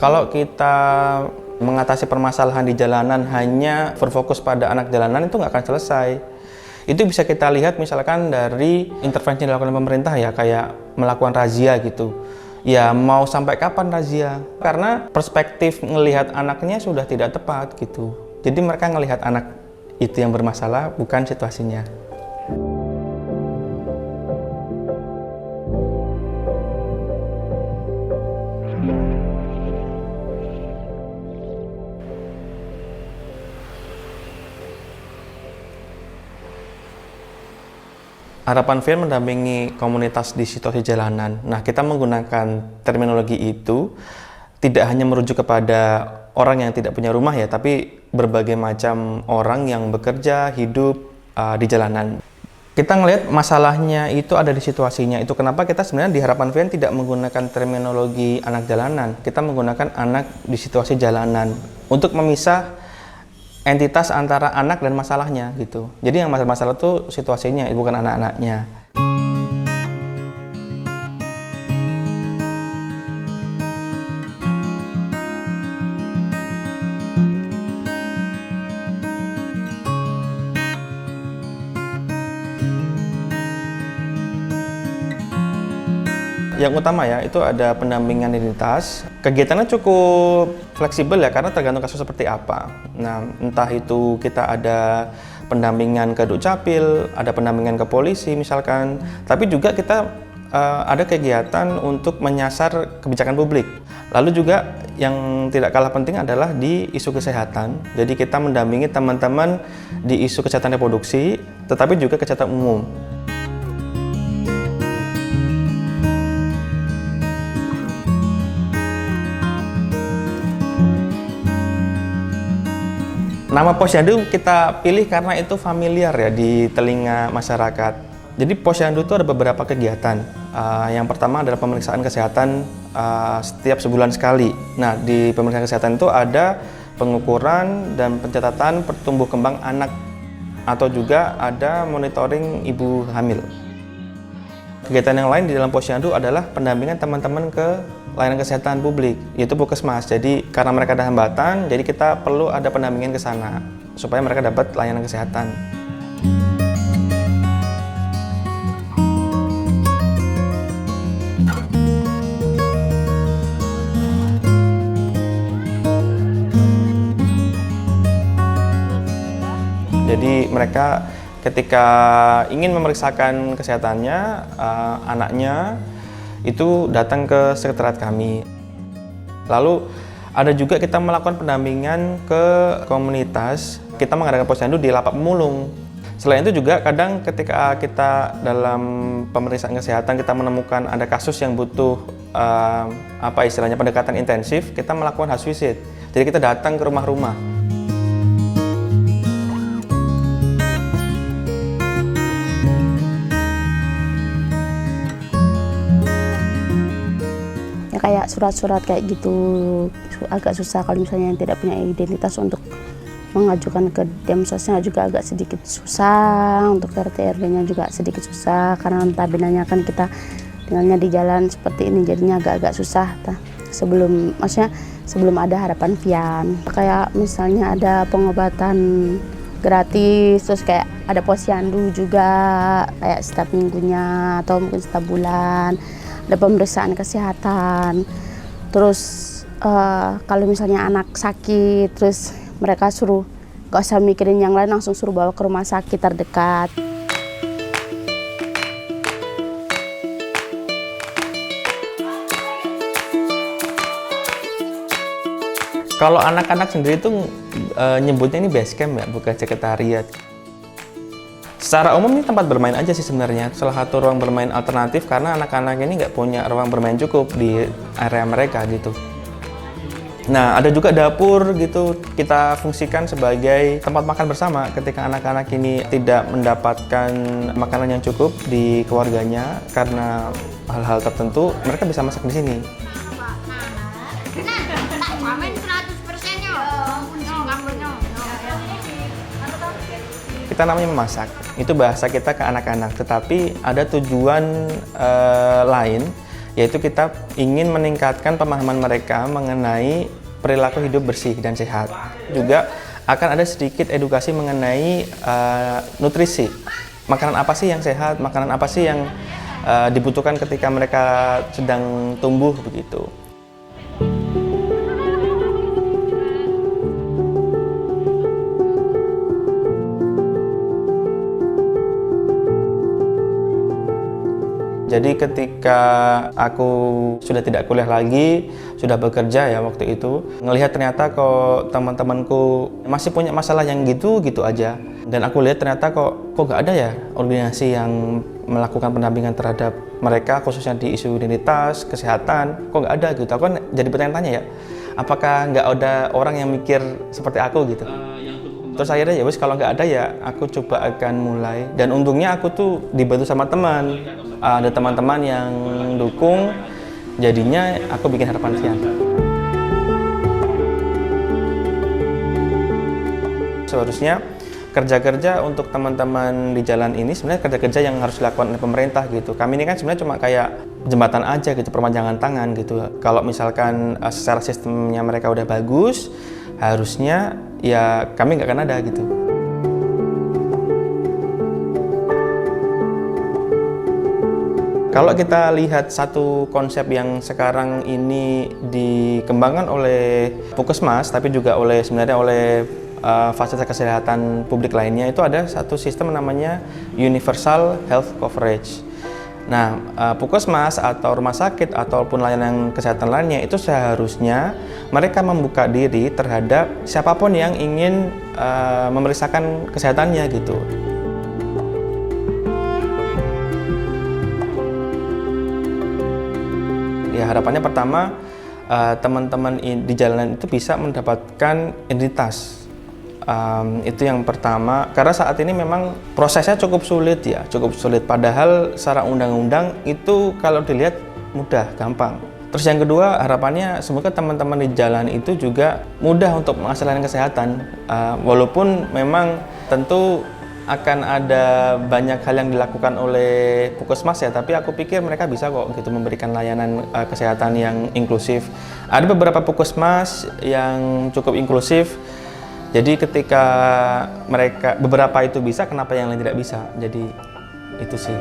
Kalau kita mengatasi permasalahan di jalanan hanya berfokus pada anak jalanan itu nggak akan selesai. Itu bisa kita lihat misalkan dari intervensi yang dilakukan pemerintah ya, kayak melakukan razia gitu. Ya mau sampai kapan razia? Karena perspektif ngelihat anaknya sudah tidak tepat gitu. Jadi mereka ngelihat anak itu yang bermasalah, bukan situasinya. Harapan Vian mendampingi komunitas di situasi jalanan. Nah, kita menggunakan terminologi itu tidak hanya merujuk kepada orang yang tidak punya rumah ya, tapi berbagai macam orang yang bekerja, hidup di jalanan. Kita ngelihat masalahnya itu ada di situasinya. Itu kenapa kita sebenarnya di Harapan Vian tidak menggunakan terminologi anak jalanan. Kita menggunakan anak di situasi jalanan untuk memisah entitas antara anak dan masalahnya gitu. Jadi yang masalah itu situasinya, bukan anak-anaknya. Yang utama ya, itu ada pendampingan identitas. Kegiatannya cukup fleksibel ya, karena tergantung kasus seperti apa. Nah, entah itu kita ada pendampingan ke Dukcapil, ada pendampingan ke polisi misalkan. Tapi juga kita ada kegiatan untuk menyasar kebijakan publik. Lalu juga yang tidak kalah penting adalah di isu kesehatan. Jadi kita mendampingi teman-teman di isu kesehatan reproduksi, tetapi juga kesehatan umum. Nama Posyandu kita pilih karena itu familiar ya di telinga masyarakat. Jadi Posyandu itu ada beberapa kegiatan. Yang pertama adalah pemeriksaan kesehatan setiap sebulan sekali. Nah, di pemeriksaan kesehatan itu ada pengukuran dan pencatatan pertumbuh kembang anak, atau juga ada monitoring ibu hamil. Kegiatan yang lain di dalam Posyandu adalah pendampingan teman-teman ke layanan kesehatan publik, yaitu Puskesmas. Jadi karena mereka ada hambatan, jadi kita perlu ada pendampingan ke sana supaya mereka dapat layanan kesehatan. Jadi mereka ketika ingin memeriksakan kesehatannya anaknya, itu datang ke sekretariat kami. Lalu ada juga kita melakukan pendampingan ke komunitas. Kita mengadakan Posyandu di lapak pemulung. Selain itu juga kadang ketika kita dalam pemeriksaan kesehatan kita menemukan ada kasus yang butuh istilahnya pendekatan intensif, kita melakukan house visit. Jadi kita datang ke rumah-rumah. Kayak surat-surat kayak gitu agak susah kalau misalnya yang tidak punya identitas untuk mengajukan ke Demsosnya juga agak sedikit susah, untuk RT RW-nya juga sedikit susah karena notabene kan kita tinggalnya di jalan seperti ini, jadinya agak-agak susah sebelum ada Harapan Vian. Kayak misalnya ada pengobatan gratis, terus kayak ada Posyandu juga kayak setiap minggunya atau mungkin setiap bulan. Ada pemeriksaan kesehatan, terus kalau misalnya anak sakit, terus mereka suruh gak usah mikirin yang lain, langsung suruh bawa ke rumah sakit terdekat. Kalau anak-anak sendiri itu nyebutnya ini base camp ya, bukan sekretariat. Secara umum ini tempat bermain aja sih sebenarnya, salah satu ruang bermain alternatif karena anak-anak ini nggak punya ruang bermain cukup di area mereka gitu. Nah, ada juga dapur gitu, kita fungsikan sebagai tempat makan bersama ketika anak-anak ini tidak mendapatkan makanan yang cukup di keluarganya karena hal-hal tertentu, mereka bisa masak di sini. Kita namanya memasak, itu bahasa kita ke anak-anak, tetapi ada tujuan lain, yaitu kita ingin meningkatkan pemahaman mereka mengenai perilaku hidup bersih dan sehat. Juga akan ada sedikit edukasi mengenai nutrisi. Makanan apa sih yang sehat, makanan apa sih yang dibutuhkan ketika mereka sedang tumbuh begitu. Jadi ketika aku sudah tidak kuliah lagi, sudah bekerja ya waktu itu, ngelihat ternyata kok teman-temanku masih punya masalah yang gitu-gitu aja. Dan aku lihat ternyata kok gak ada ya organisasi yang melakukan pendampingan terhadap mereka, khususnya di isu identitas, kesehatan, kok gak ada gitu. Aku kan jadi bertanya-tanya ya, apakah nggak ada orang yang mikir seperti aku gitu. Terus akhirnya ya wes kalau nggak ada ya aku coba akan mulai, dan untungnya aku tuh dibantu sama teman, ada teman-teman yang dukung, jadinya aku bikin Harapan Siang. Seharusnya kerja-kerja untuk teman-teman di jalan ini sebenarnya kerja-kerja yang harus dilakukan oleh pemerintah gitu. Kami ini kan sebenarnya cuma kayak jembatan aja gitu, perpanjangan tangan gitu. Kalau misalkan secara sistemnya mereka udah bagus, harusnya ya kami nggak akan ada gitu. Kalau kita lihat satu konsep yang sekarang ini dikembangkan oleh Puskesmas, tapi juga sebenarnya oleh fasilitas kesehatan publik lainnya, itu ada satu sistem namanya Universal Health Coverage. Nah, Puskesmas atau rumah sakit ataupun layanan kesehatan lainnya itu seharusnya mereka membuka diri terhadap siapapun yang ingin memeriksakan kesehatannya gitu. Ya, harapannya pertama teman-teman di jalanan itu bisa mendapatkan identitas. Itu yang pertama, karena saat ini memang prosesnya cukup sulit ya, cukup sulit. Padahal secara undang-undang itu kalau dilihat mudah, gampang. Terus yang kedua, harapannya semoga teman-teman di jalan itu juga mudah untuk mengakses layanan kesehatan. Walaupun memang tentu akan ada banyak hal yang dilakukan oleh Puskesmas ya, tapi aku pikir mereka bisa kok gitu memberikan layanan kesehatan yang inklusif. Ada beberapa Puskesmas yang cukup inklusif. Jadi ketika mereka beberapa itu bisa, kenapa yang lain tidak bisa? Jadi itu sih.